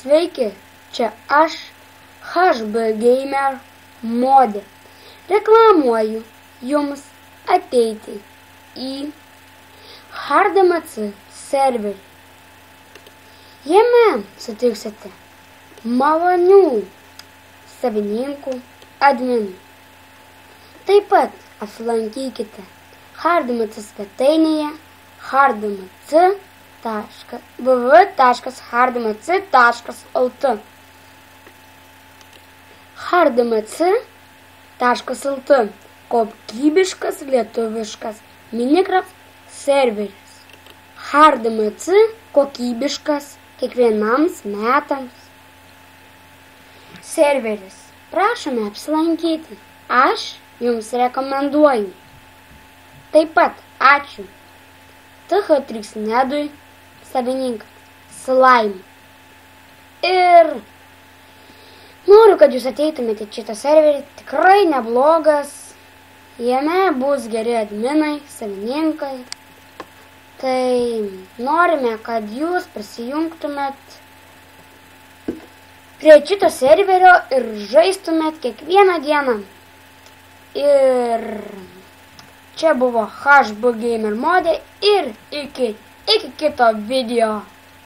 Sveiki, čia aš, HB Gamer Modė. Reklamuoju jums ateiti į HardMC serverį. Jame sutiksite malonių savininkų adminų. Taip pat aplankykite HardMC svetainėje www.hardmc.lt hardmc.lt kokybiškas lietuviškas Minecraft serveris. HardMC kokybiškas kiekvienams metams serveris. Prašome apsilankyti. Aš jums rekomenduoju. Taip pat ačiū TH3 Nedui, savininkas, Slime. Ir noriu, kad jūs ateitumėte šitą serverį, tikrai neblogas. Jame bus geri adminai, savininkai. Tai norime, kad jūs prisijungtumėt prie šito serverio ir žaistumėt kiekvieną dieną. Ir čia buvo HB Gamer Modė ir iki kito video.